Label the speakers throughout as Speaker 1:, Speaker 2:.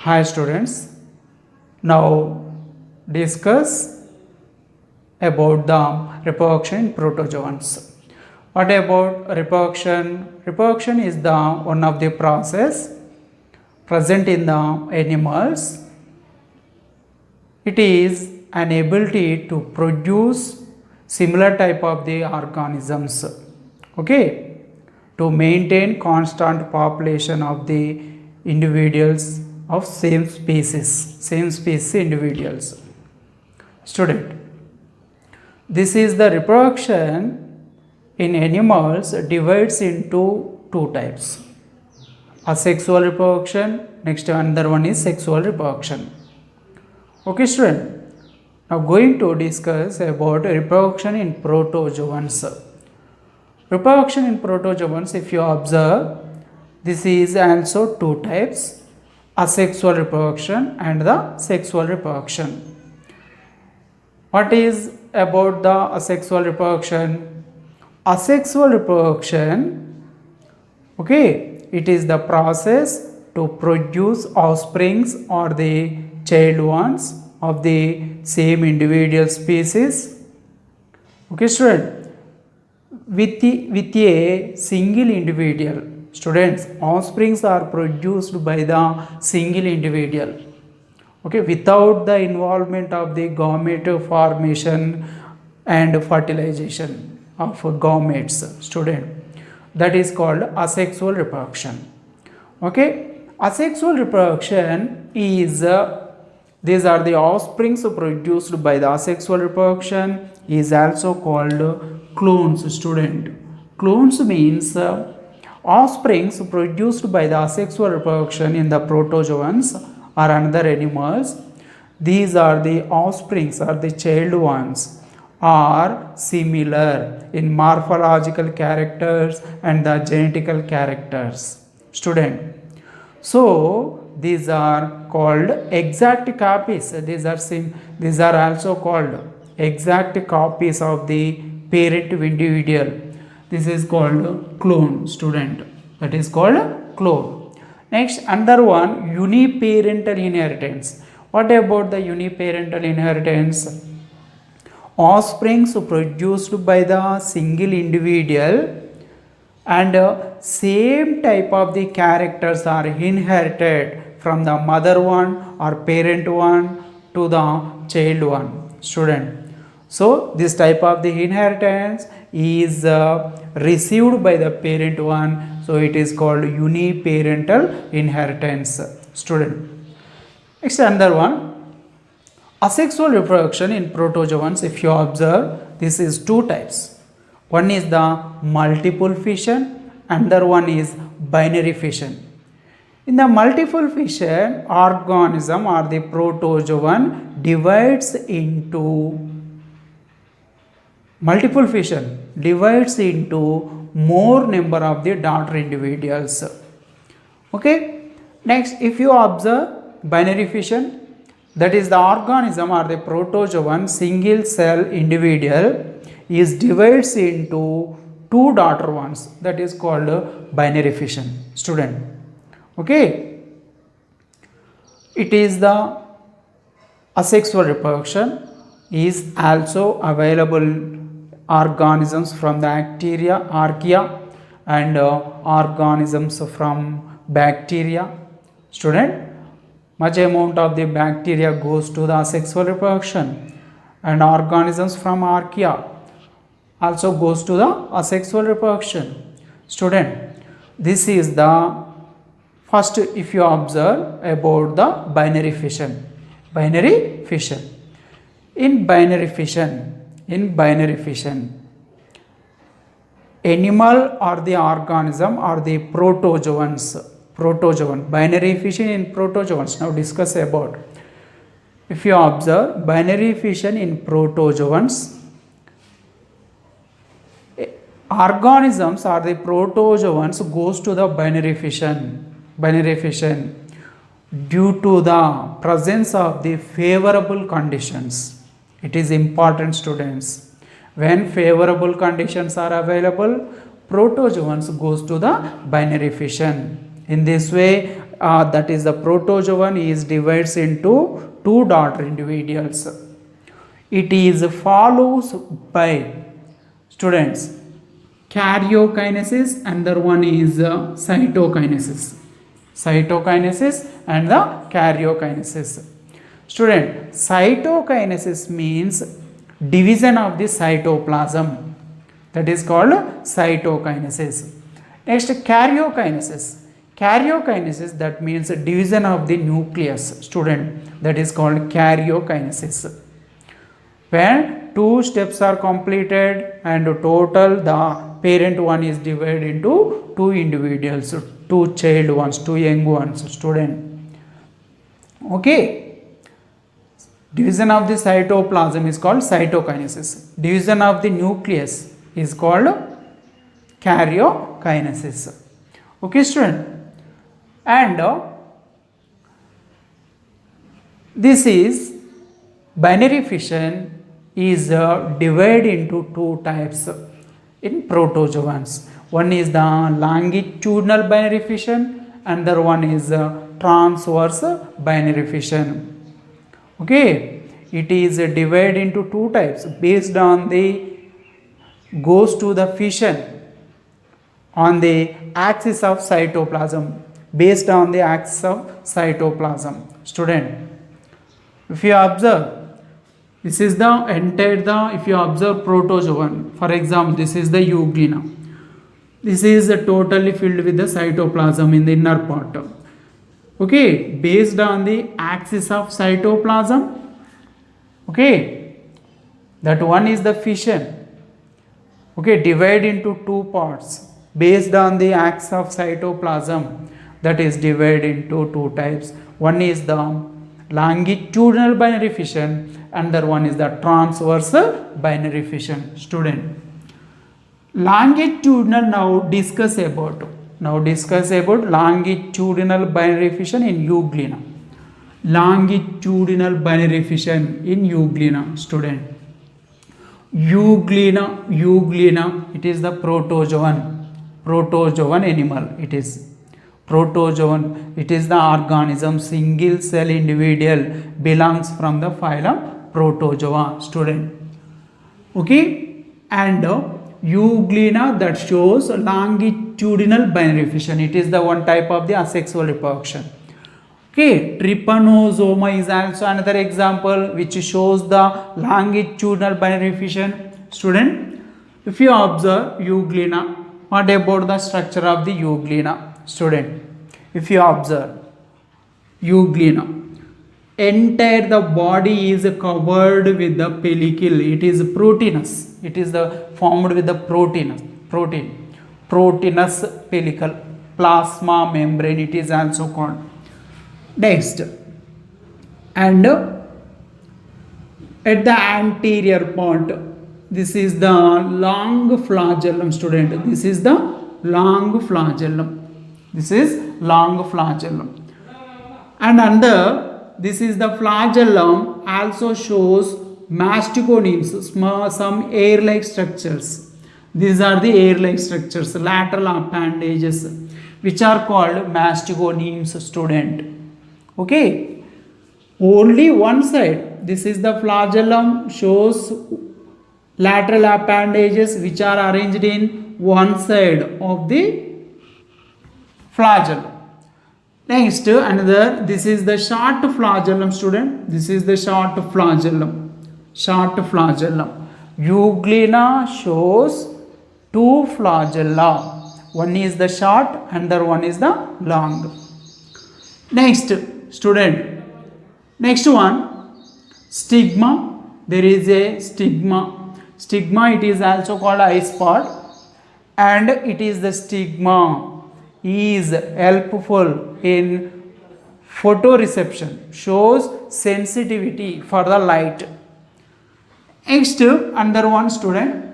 Speaker 1: Hi students, now discuss about the reproduction in protozoans. What about reproduction? Reproduction is the one of the process present in the animals. It is an ability to produce similar type of the organisms, okay, to maintain constant population of the individuals of same species individuals. Student, this is the reproduction in animals divides into two types: asexual reproduction, next another one is sexual reproduction. Okay student, now going to discuss about reproduction in protozoans. Reproduction in protozoans, if you observe, this is also two types: asexual reproduction and the sexual reproduction. What is about the asexual reproduction? Asexual reproduction, okay, it is the process to produce offsprings or the child ones of the same individual species. Okay student, with a single individual. Students, offsprings are produced by the single individual, okay, without the involvement of the gamete formation and fertilization of gametes. Student, that is called asexual reproduction. Okay, asexual reproduction is these are the offsprings produced by the asexual reproduction is also called clones. Student, clones means offsprings produced by the asexual reproduction in the protozoans or another animals. These are the offsprings or the child ones are similar in morphological characters and the genetical characters. Student, so these are called exact copies. These are also called exact copies of the parent individual. This is called clone. Student, that is called clone. Next, another one, uniparental inheritance. What about the uniparental inheritance? Offsprings produced by the single individual and same type of the characters are inherited from the mother one or parent one to the child one. Student, so this type of the inheritance is received by the parent one, so it is called uniparental inheritance. Student, next another one, asexual reproduction in protozoans. If you observe, this is two types. One is the multiple fission, another one is binary fission. In the multiple fission, organism or the protozoan divides into multiple fission divides into more number of the daughter individuals. Okay. Next, if you observe binary fission, that is the organism or the protozoan single cell individual is divides into two daughter ones, that is called binary fission. Student, okay, it is the asexual reproduction is also available organisms from the archaea and organisms from bacteria. Student, much amount of the bacteria goes to the asexual reproduction and organisms from archaea also goes to the asexual reproduction. Student, this is the first, if you observe about the binary fission. Binary fission. In binary fission, animal or the organism or the protozoan, binary fission in protozoans. Now discuss about, if you observe binary fission in protozoans, organisms or the protozoans goes to the binary fission due to the presence of the favorable conditions. It is important, students. When favorable conditions are available, protozoans goes to the binary fission. In this way, that is the protozoan is divides into two daughter individuals. It is follows by students karyokinesis, and the one is cytokinesis. Cytokinesis and the karyokinesis. Student, cytokinesis means division of the cytoplasm. That is called cytokinesis. Next, karyokinesis. Karyokinesis, that means division of the nucleus. Student, that is called karyokinesis. When two steps are completed and total the parent one is divided into two individuals, two child ones, two young ones. Student, okay, division of the cytoplasm is called cytokinesis. Division of the nucleus is called karyokinesis. Okay, student, and this is binary fission is divided into two types in protozoans. One is the longitudinal binary fission, another one is transverse binary fission. Okay, it is divided into two types based on the goes to the fission on the axis of cytoplasm, based on the axis of cytoplasm. Student, if you observe, this is the entire if you observe protozoan, for example, this is the euglena. This is totally filled with the cytoplasm in the inner part. Okay, based on the axis of cytoplasm. Okay, that one is the fission. Okay, divide into two parts based on the axis of cytoplasm, that is divided into two types. One is the longitudinal binary fission, another one is the transverse binary fission. Student, longitudinal now discuss about longitudinal binary fission in euglena. Longitudinal binary fission in euglena. Student, euglena, it is the protozoan animal. It is protozoan, it is the organism, single cell individual, belongs from the phylum Protozoa. Student, okay, and euglena that shows longitudinal binary fission. It is the one type of the asexual reproduction. Okay, trypanosoma is also another example which shows the longitudinal binary fission. Student, if you observe euglena, what about the structure of the euglena? Student, if you observe euglena, entire the body is covered with the pellicle. It is proteinous. It is the formed with the proteinous pellicle, plasma membrane it is also called. Next, and at the anterior part, this is the long flagellum. Student, this is the long flagellum. This is long flagellum, and under this is the flagellum also shows masticonemes, some air-like structures. These are the air-like structures, lateral appendages, which are called masticonemes. Student, okay, only one side. This is the flagellum, shows lateral appendages which are arranged in one side of the flagellum. Next, another, this is the short flagellum. Student, this is the short flagellum. Euglena shows two flagella. One is the short, another one is the long. Next, student, next one, stigma. There is a stigma. It is also called eye spot, and it is the stigma is helpful in photoreception, shows sensitivity for the light. Next, another one, student,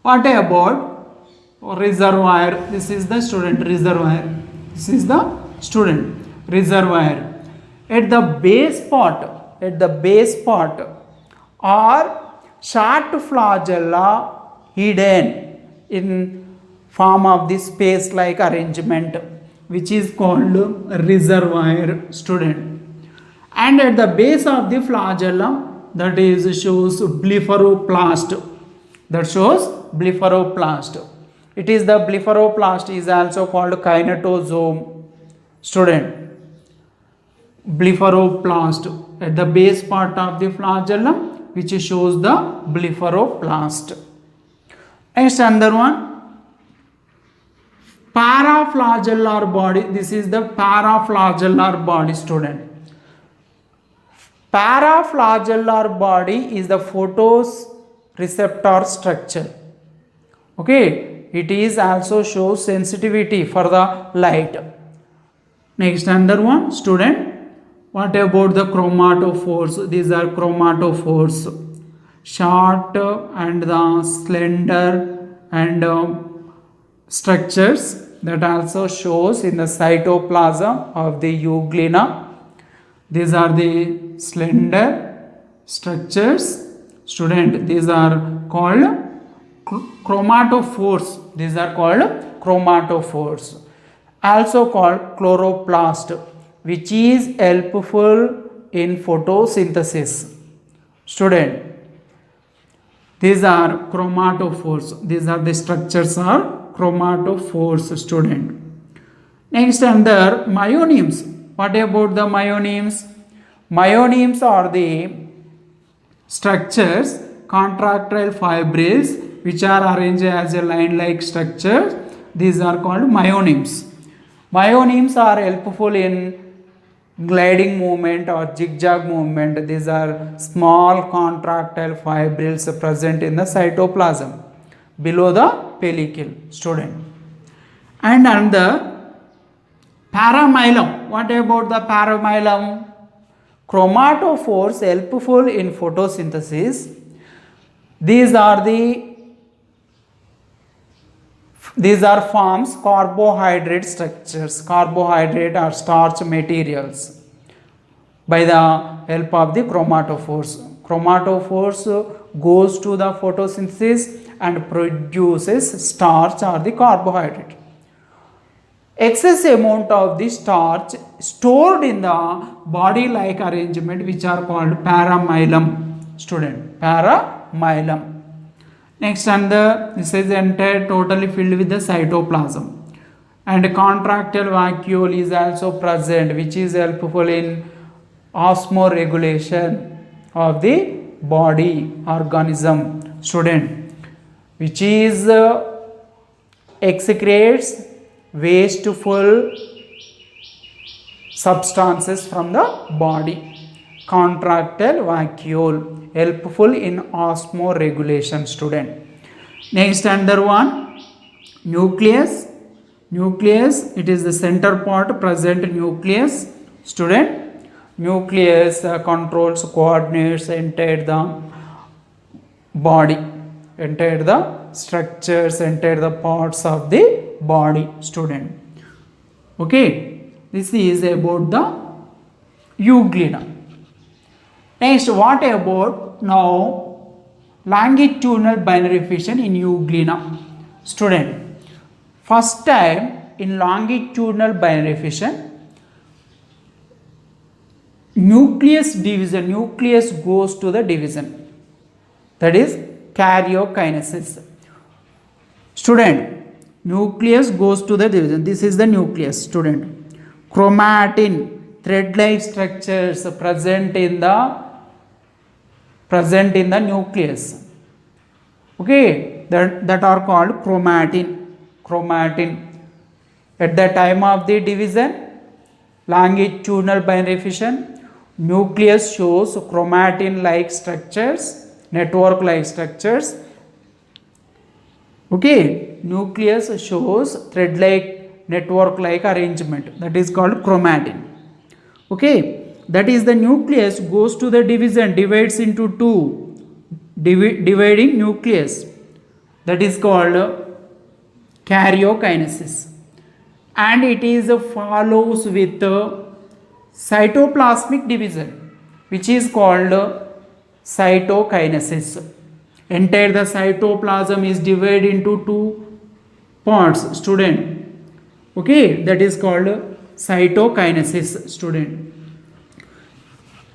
Speaker 1: what about reservoir? This is the student reservoir. At the base part are short flagella hidden in form of this space like arrangement. which is called reservoir, student. And at the base of the flagellum, that is shows blepharoplast. That shows blepharoplast. It is the blepharoplast is also called kinetosome, student. Blepharoplast at the base part of the flagellum, which shows the blepharoplast. Next, another one, paraflagellar body. This is the paraflagellar body, student. Paraflagellar body is the photoreceptor structure. Okay, it is also shows sensitivity for the light. Next, another one, student. What about the chromatophores? These are chromatophores, short and the slender and structures that also shows in the cytoplasm of the euglena. These are the slender structures, student. These are called chromatophores. These are called chromatophores, also called chloroplast, which is helpful in photosynthesis, student. These are chromatophores. These are the structures are chromatophores, student. Next, under myonemes. What about the myonemes? Myonemes are the structures, contractile fibrils, which are arranged as a line-like structure. These are called myonemes. Myonemes are helpful in gliding movement or zigzag movement. These are small contractile fibrils present in the cytoplasm below the pellicle, student. And under paramylum. What about the paramylum? Chromatophores helpful in photosynthesis. These are forms carbohydrate structures, carbohydrate or starch materials by the help of the chromatophores. Chromatophores goes to the photosynthesis and produces starch or the carbohydrate. Excess amount of the starch stored in the body like arrangement, which are called paramylum, student. Paramylum. Next, and this is entire totally filled with the cytoplasm, and contractile vacuole is also present, which is helpful in osmoregulation of the body organism, student, which is excretes wasteful substances from the body. Contractile vacuole helpful in osmoregulation, student. Next, another one, nucleus. Nucleus, it is the center part present nucleus, student. Nucleus controls, coordinates entire the body, entire the structures, entire the parts of the body, student. Okay, this is about the euglena. Next, what about now longitudinal binary fission in euglena, student? First time in longitudinal binary fission, nucleus division, nucleus goes to the division, that is karyokinesis, student. Nucleus goes to the division. This is the nucleus, student. Chromatin, thread-like structures present in the nucleus. Okay, that are called chromatin. Chromatin. At the time of the division, longitudinal binary fission, nucleus shows chromatin-like structures, network-like structures. Okay, nucleus shows thread-like, network-like arrangement, that is called chromatin. Okay, that is the nucleus goes to the division, divides into two, dividing nucleus, that is called karyokinesis, and it is follows with cytoplasmic division, which is called cytokinesis. Entire the cytoplasm is divided into two parts, student. Okay, that is called cytokinesis, student.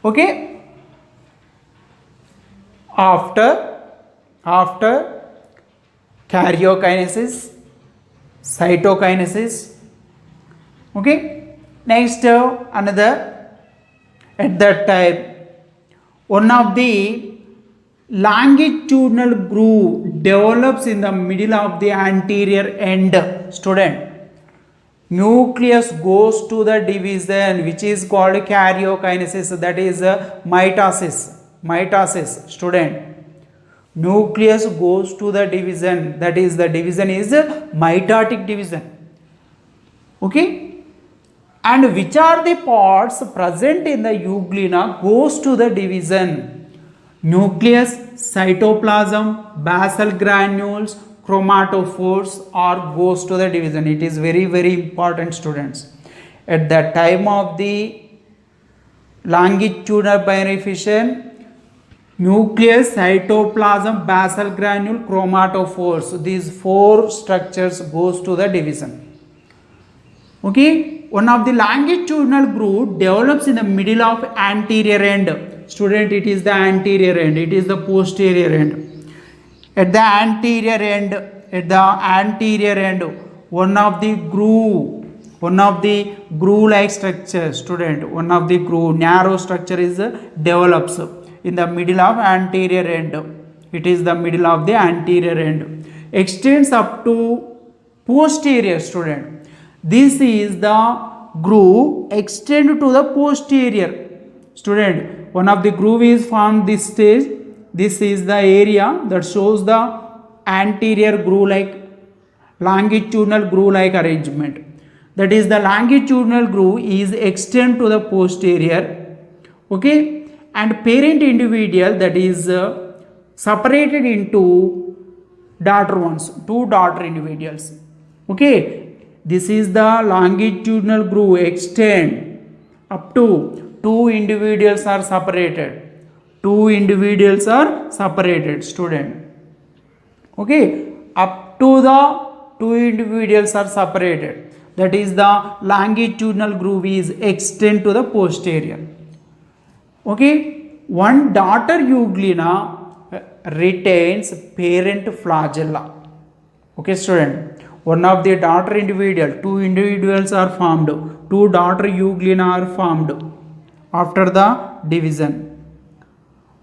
Speaker 1: Okay, after karyokinesis, cytokinesis. Okay, next another, at that time one of the longitudinal groove develops in the middle of the anterior end, student. Nucleus goes to the division which is called karyokinesis, that is mitosis, student. Nucleus goes to the division, that is the division is mitotic division. Okay, and which are the parts present in the euglena goes to the division? Nucleus, cytoplasm, basal granules, chromatophores, or goes to the division. It is very important, students. At the time of the longitudinal binary fission, nucleus, cytoplasm, basal granule, chromatophores, these four structures goes to the division. Okay, one of the longitudinal groove develops in the middle of anterior end. Student, it is the anterior end, it is the posterior end. At the anterior end, one of the groove like structure, student, one of the groove narrow structure is develops in the middle of anterior end. It is the middle of the anterior end, extends up to posterior, student. This is the groove extend to the posterior, student. One of the groove is formed this stage. This is the area that shows the anterior groove like longitudinal groove like arrangement. That is the longitudinal groove is extend to the posterior. Okay, and parent individual, that is separated into daughter ones, two daughter individuals. Okay, this is the longitudinal groove extend up to two individuals are separated. Student. Okay, up to the two individuals are separated. That is the longitudinal groove is extend to the posterior. Okay, one daughter euglena retains parent flagella. Okay, student. One of the daughter individual, two individuals are formed. Two daughter euglena are formed after the division.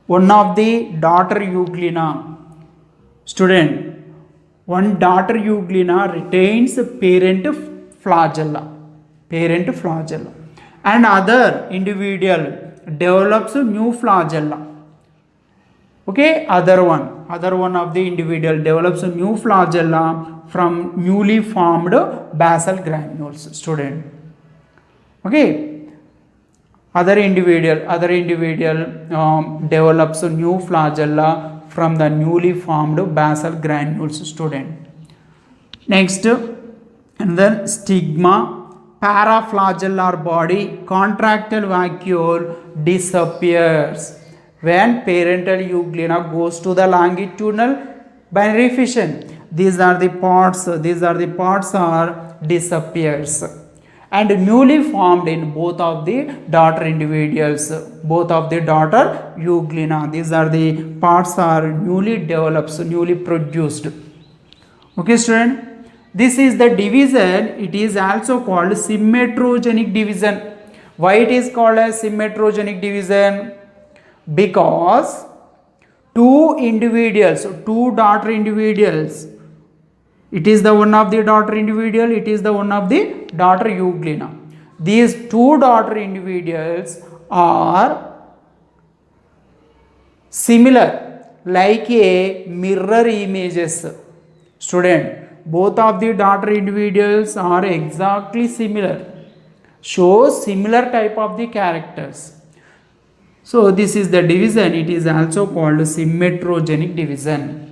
Speaker 1: One of the daughter euglena, student, one daughter euglena retains parent flagella, and other individual develops new flagella. Okay, other one of the individual develops a new flagella from newly formed basal granules, student. Okay, other individual develops a new flagella from the newly formed basal granules, student. Next, and then stigma, paraflagellar body, contractile vacuole disappears when parental euglena goes to the longitudinal binary fission. These are the parts are disappears and newly formed in both of the daughter individuals, both of the daughter euglena. These are the parts are newly developed, newly produced. Okay, student. This is the division. It is also called symmetrogenic division. Why it is called as symmetrogenic division? Because two daughter individuals, it is the one of the daughter individual, it is the one of the daughter euglena. These two daughter individuals are similar, like a mirror images. Student, both of the daughter individuals are exactly similar, shows similar type of the characters. So this is the division. It is also called symmetrogenic division.